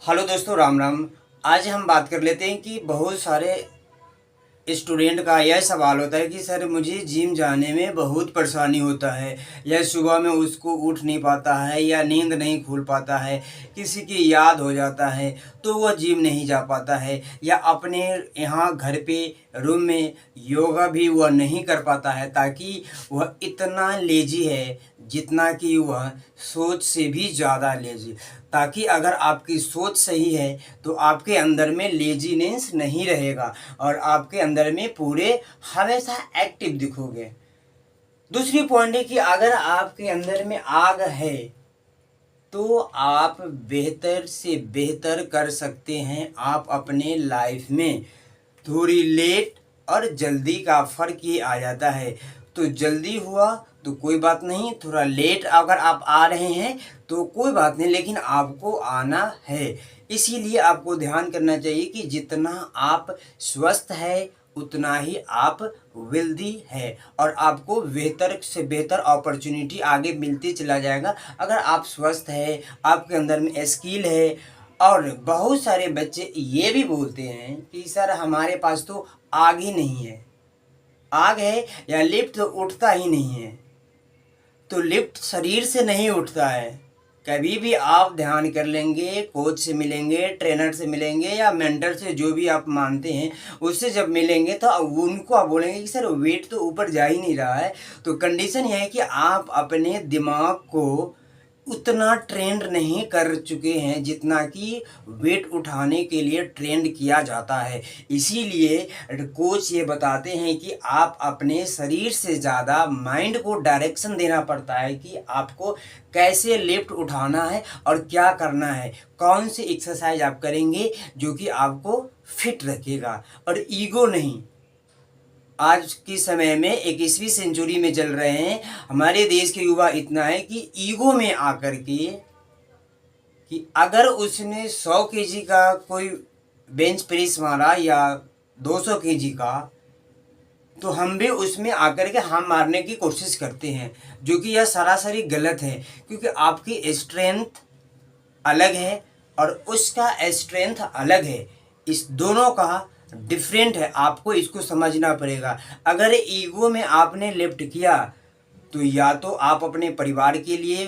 Hello दोस्तों, राम राम। आज हम बात कर लेते हैं कि बहुत सारे स्टूडेंट का यह सवाल होता है कि सर मुझे जिम जाने में बहुत परेशानी होता है, या सुबह में उसको उठ नहीं पाता है, या नींद नहीं खुल पाता है, किसी की याद हो जाता है तो वह जिम नहीं जा पाता है, या अपने यहाँ घर पे रूम में योगा भी वह नहीं कर पाता है, ताकि वह इतना लेजी है जितना कि वह सोच से भी ज़्यादा लेजी। ताकि अगर आपकी सोच सही है तो आपके अंदर में लेजीनेस नहीं रहेगा और आपके अंदर में पूरे हमेशा एक्टिव दिखोगे। दूसरी पॉइंट है कि अगर आपके अंदर में आग है तो आप बेहतर से बेहतर कर सकते हैं। आप अपने लाइफ में थोड़ी लेट और जल्दी का फ़र्क ही आ जाता है। तो जल्दी हुआ तो कोई बात नहीं, थोड़ा लेट अगर आप आ रहे हैं तो कोई बात नहीं, लेकिन आपको आना है। इसीलिए आपको ध्यान करना चाहिए कि जितना आप स्वस्थ है उतना ही आप वेल्दी है और आपको बेहतर से बेहतर अपॉर्चुनिटी आगे मिलती चला जाएगा। अगर आप स्वस्थ है, आपके अंदर में स्किल है। और बहुत सारे बच्चे ये भी बोलते हैं कि सर हमारे पास तो आग ही नहीं है, आग है या लिफ्ट तो उठता ही नहीं है। तो लिफ्ट शरीर से नहीं उठता है। कभी भी आप ध्यान कर लेंगे, कोच से मिलेंगे, ट्रेनर से मिलेंगे या मेंटर से, जो भी आप मानते हैं उससे जब मिलेंगे तो उनको आप बोलेंगे कि सर वेट तो ऊपर जा ही नहीं रहा है। तो कंडीशन यह है कि आप अपने दिमाग को उतना ट्रेंड नहीं कर चुके हैं जितना कि वेट उठाने के लिए ट्रेंड किया जाता है। इसीलिए कोच ये बताते हैं कि आप अपने शरीर से ज़्यादा माइंड को डायरेक्शन देना पड़ता है कि आपको कैसे लिफ्ट उठाना है और क्या करना है, कौन सी एक्सरसाइज आप करेंगे जो कि आपको फिट रखेगा और ईगो नहीं। आज के समय में 21वीं सेंचुरी में चल रहे हैं। हमारे देश के युवा इतना है कि ईगो में आकर के कि अगर उसने 100 केजी का कोई बेंच प्रेस मारा या 200 केजी का, तो हम भी उसमें आकर के हम मारने की कोशिश करते हैं, जो कि यह सरासरी गलत है। क्योंकि आपकी स्ट्रेंथ अलग है और उसका स्ट्रेंथ अलग है। इस दोनों का डिफरेंट है, आपको इसको समझना पड़ेगा। अगर ईगो में आपने लिफ्ट किया तो या तो आप अपने परिवार के लिए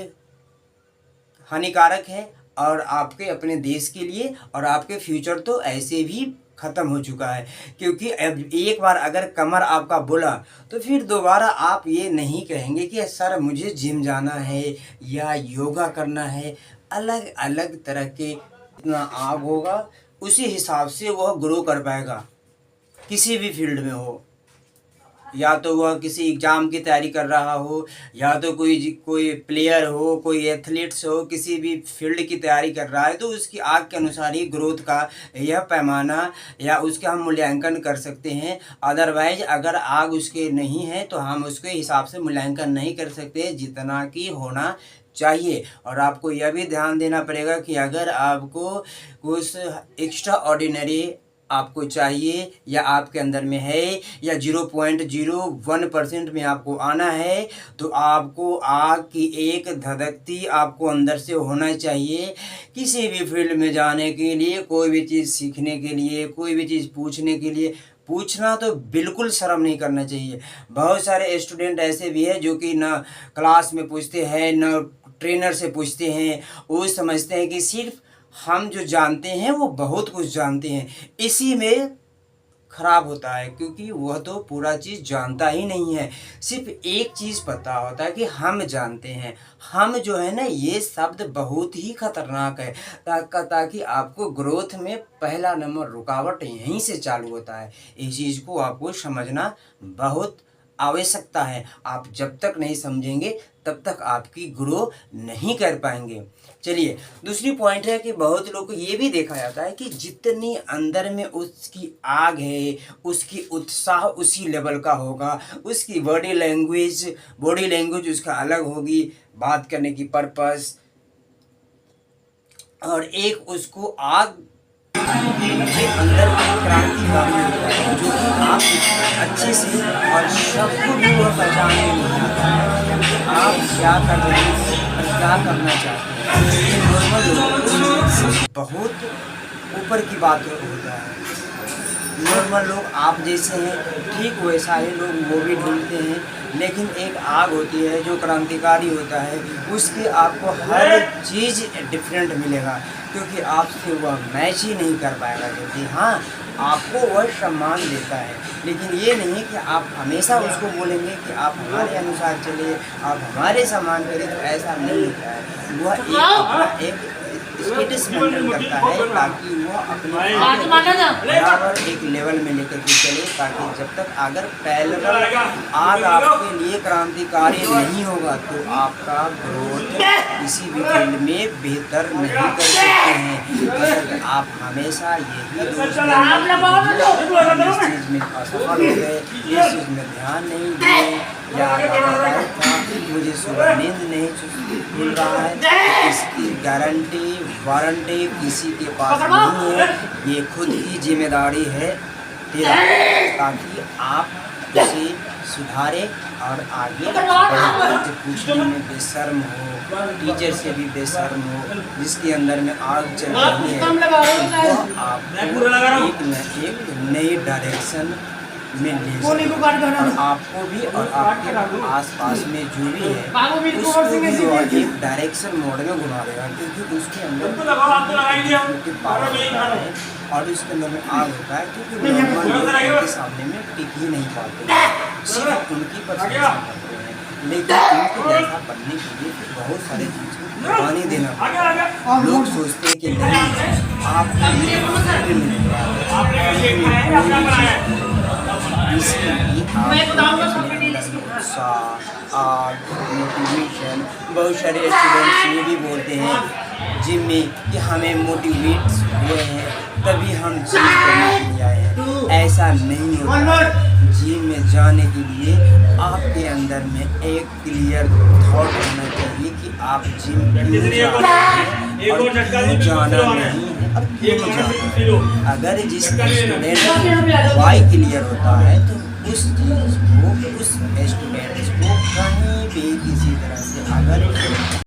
हानिकारक है और आपके अपने देश के लिए, और आपके फ्यूचर तो ऐसे भी ख़त्म हो चुका है। क्योंकि अब एक बार अगर कमर आपका बोला तो फिर दोबारा आप ये नहीं कहेंगे कि सर मुझे जिम जाना है या योगा करना है। अलग अलग तरह के इतना आग होगा, उसी हिसाब से वह ग्रो कर पाएगा। किसी भी फील्ड में हो, या तो वह किसी एग्ज़ाम की तैयारी कर रहा हो, या तो कोई प्लेयर हो, कोई एथलीट्स हो, किसी भी फील्ड की तैयारी कर रहा है, तो उसकी आग के अनुसार ही ग्रोथ का यह पैमाना या उसका हम मूल्यांकन कर सकते हैं। अदरवाइज अगर आग उसके नहीं है तो हम उसके हिसाब से मूल्यांकन नहीं कर सकते जितना कि होना चाहिए। और आपको यह भी ध्यान देना पड़ेगा कि अगर आपको कुछ एक्स्ट्रा ऑर्डिनरी आपको चाहिए या आपके अंदर में है या 0.01% में आपको आना है, तो आपको आग की एक धधकती आपको अंदर से होना चाहिए। किसी भी फील्ड में जाने के लिए, कोई भी चीज़ सीखने के लिए, कोई भी चीज़ पूछने के लिए, पूछना तो बिल्कुल शर्म नहीं करना चाहिए। बहुत सारे स्टूडेंट ऐसे भी हैं जो कि ना क्लास में पूछते हैं ना ट्रेनर से पूछते हैं। वो समझते हैं कि सिर्फ हम जो जानते हैं वो बहुत कुछ जानते हैं। इसी में खराब होता है, क्योंकि वह तो पूरा चीज़ जानता ही नहीं है। सिर्फ एक चीज़ पता होता है कि हम जानते हैं। हम जो है ना, ये शब्द बहुत ही खतरनाक है, ताकि आपको ग्रोथ में पहला नंबर रुकावट यहीं से चालू होता है। इस चीज़ को आपको समझना बहुत आवश्यकता है। आप जब तक नहीं समझेंगे तब तक आपकी ग्रो नहीं कर पाएंगे। चलिए, दूसरी पॉइंट है कि बहुत लोगों को ये भी देखा जाता है कि जितनी अंदर में उसकी आग है, उसकी उत्साह उसी लेवल का होगा, उसकी बॉडी लैंग्वेज उसका अलग होगी, बात करने की पर्पस, और एक उसको आग के अंदर क्रांतिकारी होता है, जो कि आप अच्छे से और सबको भी वह पहचान नहीं आता है आप क्या कर रहे हैं और क्या करना चाहते हैं। नॉर्मल बहुत ऊपर की बात होता है। नॉर्मल लोग आप जैसे हैं ठीक वैसा ही लोग वो भी ढूंढते हैं, लेकिन एक आग होती है जो क्रांतिकारी होता है, उसकी आपको हर चीज़ डिफरेंट मिलेगा, क्योंकि आपसे वह मैच ही नहीं कर पाएगा जल्दी। हाँ, आपको वह सम्मान देता है, लेकिन ये नहीं कि आप हमेशा उसको बोलेंगे कि आप हमारे अनुसार चलिए, आप हमारे सम्मान करिए, तो ऐसा नहीं होता है। वह एक अपना एक स्टेटस मेंटेन करता है ताकि वो अपने आप को बराबर एक लेवल में लेकर के चले, ताकि जब तक अगर पैरेलल आग आपके लिए क्रांतिकारी नहीं होगा तो आपका ग्रोथ किसी भी फील्ड में बेहतर नहीं कर सकते हैं। अगर आप हमेशा यही दोस्त इस चीज़ में असफल हो गए, इस चीज़ में ध्यान नहीं दिए, या मुझे सुबह नींद नहीं खुल रहा है, तो इसकी गारंटी वारंटी किसी के पास नहीं है। ये खुद की जिम्मेदारी है तेरा, ताकि आप उसे सुधारे और आगे बढ़े। पूछने में बेशर्म हो, टीचर से भी बेशर्म हो, जिसके अंदर में आग चल रही है, वो आपको एक नई डायरेक्शन में ले सकता है। और आपको भी और आपके आसपास में जो भी है उसको भी वो एक डायरेक्शन मोड में घुमा देगा, क्योंकि उसके अंदर पावर होता है और उसके अंदर में आग होता है, क्योंकि नॉर्मल लोग उनके सामने में टिक ही नहीं पाते, सिर्फ उनकी प्रशंसा करते हैं। लेकिन उनको जैसा बनने के लिए बहुत सारी चीज़ों को कुर्बानी देना पड़ता है। लोग सोचते हैं कि नहीं, आप मोटिवेशन, बहुत सारे स्टूडेंट्स ये भी बोलते हैं जिम में कि हमें मोटिवेट हुए हैं तभी हम जिम करने के लिए आए हैं। ऐसा नहीं होता। जिम में जाने के लिए आपके अंदर में एक क्लियर थॉट होना चाहिए कि आप जिम क्यों जा रहे हैं और क्यों जाना नहीं है और क्यों जाना है। अगर जिस स्टूडेंट वाई क्लियर होता है तो उस चीज़ को, उस स्टूडेंट्स को कहीं भी किसी तरह से अगर